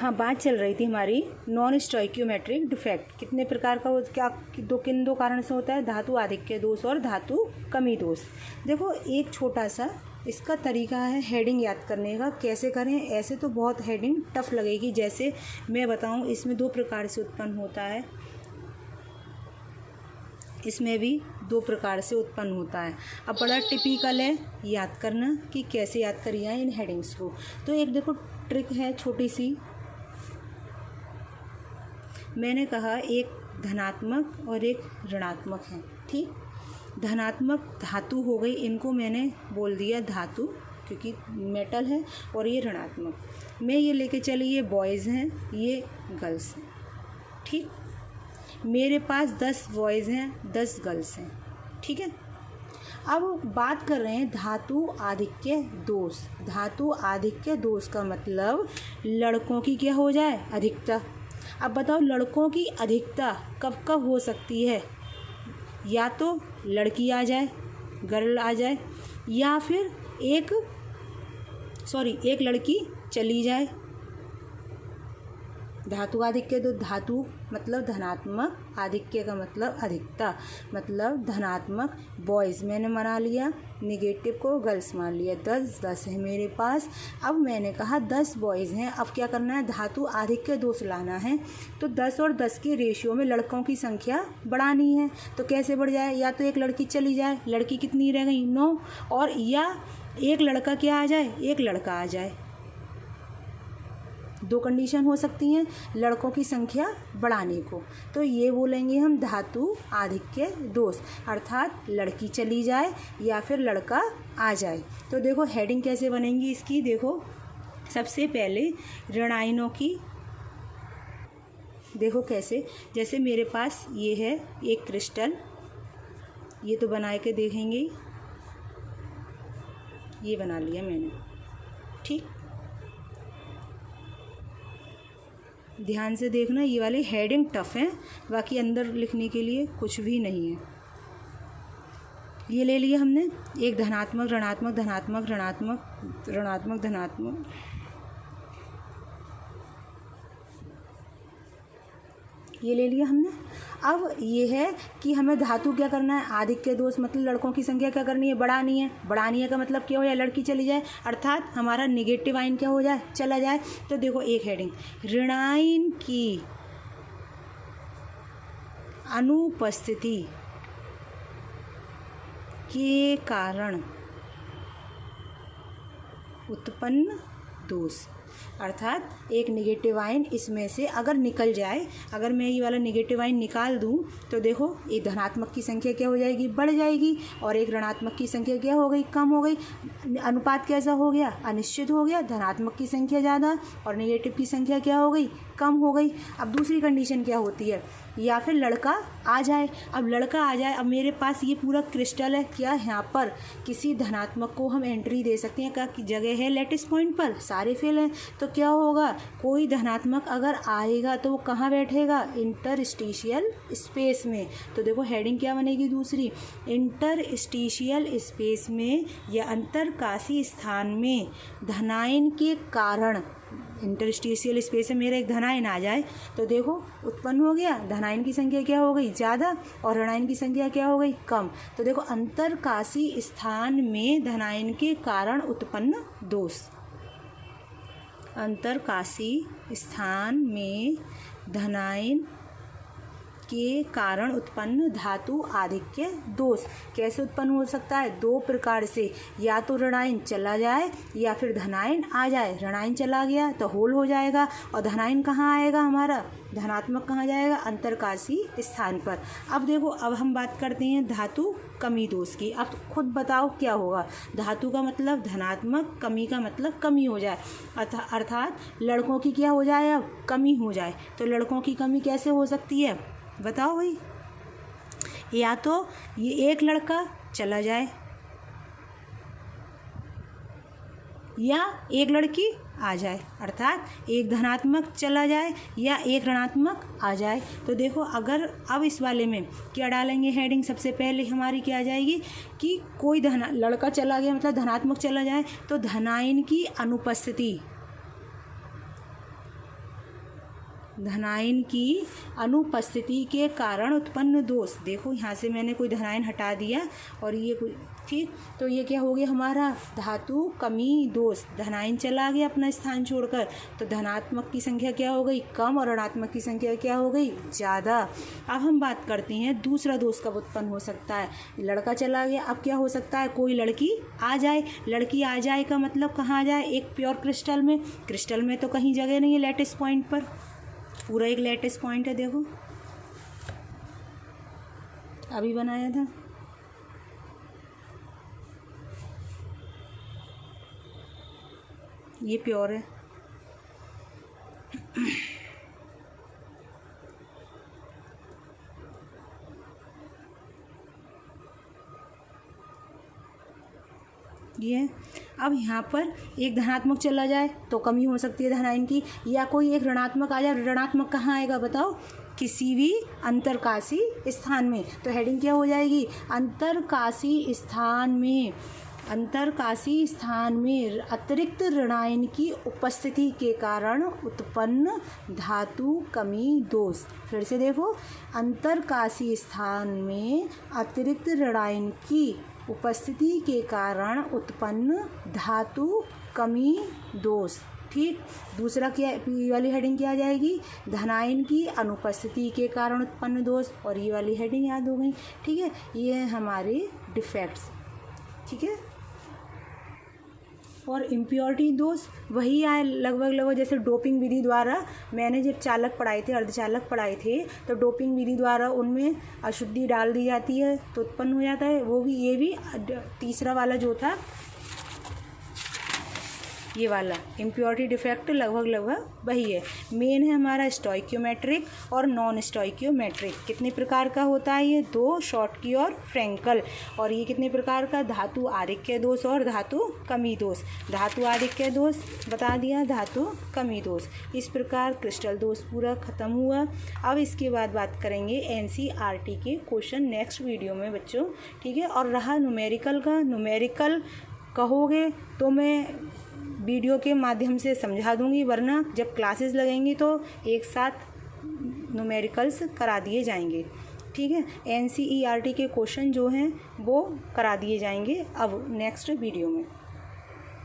हाँ, बात चल रही थी हमारी नॉन स्टोइकियोमेट्रिक डिफेक्ट कितने प्रकार का हो, क्या किन दो कारण से होता है, धातु आधिक्य दोष और धातु कमी दोष। देखो एक छोटा सा इसका तरीका है हेडिंग याद करने का, कैसे करें। ऐसे तो बहुत हेडिंग टफ लगेगी, जैसे मैं बताऊं इसमें दो प्रकार से उत्पन्न होता है, इसमें भी दो प्रकार से उत्पन्न होता है। अब बड़ा टिपिकल है याद करना कि कैसे याद करी जाए इन हेडिंग्स को। तो एक देखो ट्रिक है छोटी सी, मैंने कहा एक धनात्मक और एक ऋणात्मक है, ठीक। धनात्मक धातु हो गई, इनको मैंने बोल दिया धातु क्योंकि मेटल है, और ये ऋणात्मक मैं ये लेके चली, ये बॉयज़ हैं ये गर्ल्स हैं, ठीक। मेरे पास 10 बॉयज़ हैं 10 गर्ल्स हैं, ठीक है। अब बात कर रहे हैं धातु आधिक्य दोष। धातु आधिक्य दोष का मतलब लड़कों की क्या हो जाए, अधिकता। अब बताओ लड़कों की अधिकता कब कब हो सकती है, या तो लड़की आ जाए, गर्ल आ जाए, या फिर एक लड़की चली जाए। धातु आधिक्य तो धातु मतलब धनात्मक, आधिक्य का मतलब अधिकता, मतलब धनात्मक बॉयज़ मैंने मान लिया, निगेटिव को गर्ल्स मान लिया। 10 है मेरे पास। अब मैंने कहा 10 बॉयज़ हैं, अब क्या करना है, धातु आधिक्य दोष लाना है। तो 10 और 10 के रेशियो में लड़कों की संख्या बढ़ानी है। तो कैसे बढ़ जाए, या तो एक लड़की चली जाए, लड़की कितनी रह गई 9, और या एक लड़का क्या आ जाए, एक लड़का आ जाए। दो कंडीशन हो सकती हैं लड़कों की संख्या बढ़ाने को। तो ये बोलेंगे हम धातु आधिक्य दोष, अर्थात लड़की चली जाए या फिर लड़का आ जाए। तो देखो हेडिंग कैसे बनेंगी इसकी, देखो सबसे पहले ऋणायनों की, देखो कैसे, जैसे मेरे पास ये है एक क्रिस्टल, ये तो बना के देखेंगे, ये बना लिया मैंने, ठीक। ध्यान से देखना, ये वाली हेडिंग टफ है, बाकी अंदर लिखने के लिए कुछ भी नहीं है। ये ले लिया हमने, एक धनात्मक ऋणात्मक धनात्मक ऋणात्मक ऋणात्मक धनात्मक, ये ले लिया हमने। अब ये है कि हमें धातु क्या करना है, आधिक्य दोष मतलब लड़कों की संख्या क्या करनी है, बढ़ानी है। बढ़ानी है का मतलब क्या हो जाए, लड़की चली जाए, अर्थात हमारा निगेटिव आइन क्या हो जाए, चला जाए। तो देखो एक हेडिंग, ऋणायन की अनुपस्थिति के कारण उत्पन्न दोष, अर्थात एक निगेटिव आइन इसमें से अगर निकल जाए, अगर मैं ये वाला निगेटिव आइन निकाल दूं तो देखो एक धनात्मक की संख्या क्या हो जाएगी, बढ़ जाएगी, और एक ऋणात्मक की संख्या क्या हो गई, कम हो गई। अनुपात कैसा हो गया, अनिश्चित हो गया, धनात्मक की संख्या ज़्यादा और निगेटिव की संख्या क्या हो गई, कम हो गई। अब दूसरी कंडीशन क्या होती है, या फिर लड़का आ जाए। अब लड़का आ जाए, अब मेरे पास ये पूरा क्रिस्टल है, क्या यहाँ पर किसी धनात्मक को हम एंट्री दे सकते हैं, क्या जगह है लेटिस पॉइंट पर, सारे फेल हैं। तो क्या होगा, कोई धनात्मक अगर आएगा तो वो कहाँ बैठेगा, इंटरस्टिशियल स्पेस में। तो देखो हेडिंग क्या बनेगी दूसरी, इंटरस्टिशियल स्पेस में या अंतरकाशी स्थान में धनायन के कारण, इंटरस्टिशियल स्पेस में मेरा एक धनायन आ जाए तो देखो उत्पन्न हो गया, धनायन की संख्या क्या हो गई, ज़्यादा, और ऋणायन की संख्या क्या हो गई, कम। तो देखो अंतरकाशी स्थान में धनायन के कारण उत्पन्न दोष, अंतरकाशी स्थान में धनायन के कारण उत्पन्न धातु आधिक्य दोष कैसे उत्पन्न हो सकता है, दो प्रकार से, या तो ऋणायन चला जाए या फिर धनायन आ जाए। ऋणायन चला गया तो होल हो जाएगा, और धनायन कहाँ आएगा, हमारा धनात्मक कहाँ जाएगा, अंतरकाशी स्थान पर। अब देखो, अब हम बात करते हैं धातु कमी दोष की। अब खुद बताओ क्या होगा, धातु का मतलब धनात्मक, कमी का मतलब कमी हो जाए, अर्थात लड़कों की क्या हो जाए, अब कमी हो जाए। तो लड़कों की कमी कैसे हो सकती है, बताओ भाई, या तो ये एक लड़का चला जाए या एक लड़की आ जाए, अर्थात एक धनात्मक चला जाए या एक ऋणात्मक आ जाए। तो देखो अगर अब इस वाले में क्या डालेंगे हेडिंग, सबसे पहले हमारी क्या आ जाएगी कि कोई लड़का चला गया मतलब धनात्मक चला जाए तो धनायन की अनुपस्थिति, धनायन की अनुपस्थिति के कारण उत्पन्न दोष। देखो यहाँ से मैंने कोई धनायन हटा दिया और ये कोई, ठीक, तो ये क्या हो गया हमारा धातु कमी दोष। धनायन चला गया अपना स्थान छोड़कर, तो धनात्मक की संख्या क्या हो गई कम और ऋणात्मक की संख्या क्या हो गई ज़्यादा। अब हम बात करते हैं दूसरा दोष कब उत्पन्न हो सकता है। लड़का चला गया, अब क्या हो सकता है कोई लड़की आ जाए। लड़की आ जाए का मतलब कहाँ आ जाए, एक प्योर क्रिस्टल में। क्रिस्टल में तो कहीं जगह नहीं है लैटिस पॉइंट पर, पूरा एक लैटिस पॉइंट है। देखो अभी बनाया था, ये प्योर है। ये अब यहाँ पर एक धनात्मक चला जाए तो कमी हो सकती है धनायन की, या कोई एक ऋणात्मक आ जाए। ऋणात्मक कहाँ आएगा बताओ, किसी भी अंतरकाशी स्थान में। तो हेडिंग क्या हो जाएगी, अंतरकाशी स्थान में। अंतरकाशी स्थान में अतिरिक्त ऋणायन की उपस्थिति के कारण उत्पन्न धातु कमी दोष। फिर से देखो, अंतरकाशी स्थान में अतिरिक्त ऋणायन की उपस्थिति के कारण उत्पन्न धातु कमी दोष। ठीक, दूसरा क्या, ये वाली हेडिंग क्या आ जाएगी, धनायन की अनुपस्थिति के कारण उत्पन्न दोष। और ये वाली हेडिंग याद हो गई। ठीक है, ये है हमारे डिफेक्ट्स। ठीक है, और इम्प्योरिटी दोष वही आए लगभग जैसे डोपिंग विधि द्वारा। मैंने जब चालक पढ़ाए थे, अर्धचालक पढ़ाए थे, तो डोपिंग विधि द्वारा उनमें अशुद्धि डाल दी जाती है तो उत्पन्न हो जाता है। वो भी, ये भी तीसरा वाला जो था, ये वाला इम्प्योरिटी डिफेक्ट लगभग वही है। मेन है हमारा स्टोइकियोमेट्रिक और नॉन स्टोइकियोमेट्रिक। कितने प्रकार का होता है ये, दो, शॉर्टकी और फ्रेंकल। और ये कितने प्रकार का, धातु आधिक्य दोष और धातु कमी दोष। धातु आधिक्य दोष बता दिया, धातु कमी दोष। इस प्रकार क्रिस्टल दोष पूरा खत्म हुआ। अब इसके बाद बात करेंगे NCERT के क्वेश्चन नेक्स्ट वीडियो में बच्चों। ठीक है, और रहा न्यूमेरिकल का, न्यूमेरिकल कहोगे तो मैं वीडियो के माध्यम से समझा दूंगी, वरना जब क्लासेस लगेंगी तो एक साथ न्यूमेरिकल्स करा दिए जाएंगे। ठीक है, NCERT के क्वेश्चन जो हैं वो करा दिए जाएंगे अब नेक्स्ट वीडियो में।